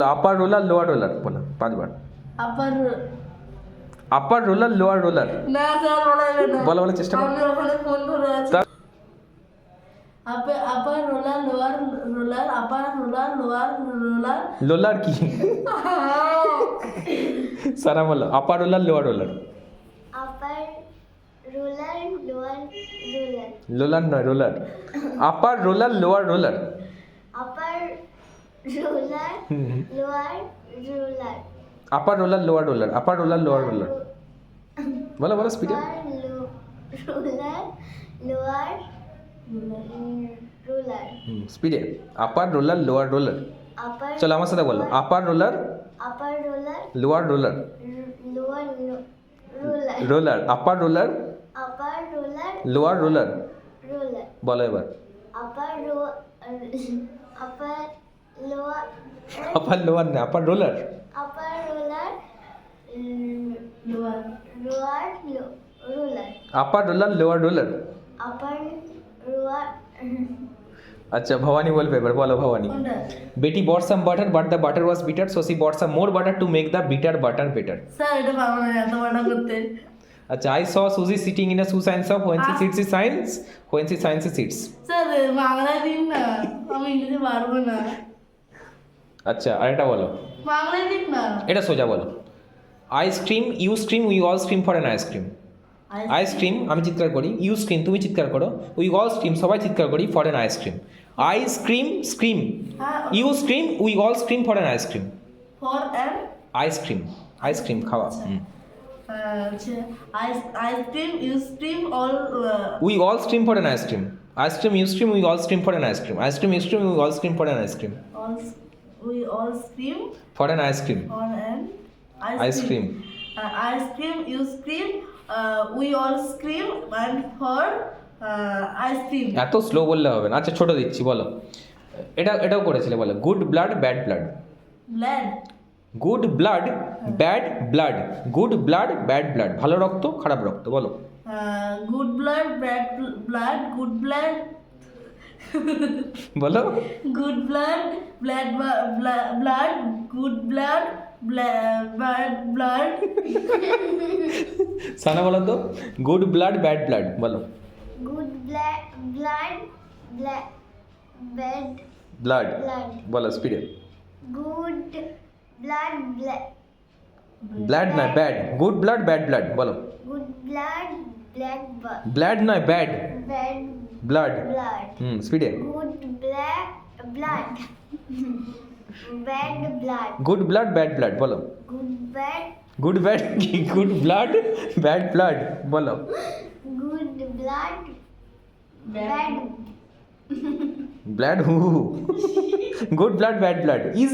আপার roller lower roller বলো 5 বার। আপার আপার roller lower roller না sir বলা যাবে না। বলো চেষ্টা করো। আমি ওখানে ফোন ধরে আছি। Upper roller lower roller upper roller lower roller লোলার কি সারা বলো upper roller lower roller. Upper roller lower roller লোলার নয় roller. Upper roller lower roller. Upper roller lower roller upper roller lower roller upper roller lower roller বলো বলো স্পিডে। Roller lower roller স্পিডে upper roller lower roller. Upper চলো আমার সাথে বলো upper roller upper roller lower roller lower roller roller upper roller upper roller lower roller roller বলো এবার। আপার আপার লোয়ার আপার লোয়ার না আপার roller. Upper roller lower lower roller upper roller lower roller. Upper roller আচ্ছা ভবানী বলবে এবার বলো ভবানী। কোনটা? বেটি bought some butter but the butter was bitter so she bought some more butter to make the bitter butter better. Sir এটা পারবো না এত বড় করতে। আচ্ছা I saw Susie sitting in a shoe science shop when she sits she science when she science she sits. Sir বাংলায় দিন না, আমি ইংরেজি পারবো না। আচ্ছা আরেকটা বলো বাংলায় দিন না। এটা সোজা বলো। I scream you scream we all scream for an ice cream. I scream আমি চিৎকার করি you scream তুমি চিৎকার করো we all scream সবাই চিৎকার করি for an ice cream. I scream scream হ্যাঁ, you scream we all scream for an ice cream. For an ice cream ice cream খাওয়া আচ্ছা ice cream you scream all we all scream for an ice cream. Ice cream you scream we all scream for an ice cream. Ice cream you scream we all scream for an ice cream. we all scream For an ice cream. on an Ice cream. Ice cream you scream we all scream and for ice cream. এত slow বললে হবে না। আচ্ছা ছোট দিচ্ছি বলো। এটাও করেছিলে বলো good blood bad blood. Blood. Good blood bad blood good blood bad blood ভালো রক্ত খারাপ রক্ত বলো। Good blood, bad blood, good blood, বলো good blood, blood, good blood, bad blood. সানা বলো তো গুড ব্লাড ব্যাড ব্লাড বলো। Good blood bad blood blood বলো স্পিডে। গুড ব্লাড ব্লাড নয় bad good blood bad blood বলো। গুড ব্লাড ব্ল্যাক ব্লাড নয় bad bad blood blood স্পিডে। Good black blood bad blood good blood bad blood বলো। Good bad good bad কি good blood bad blood বলো। Good blood bad blood who good blood bad blood is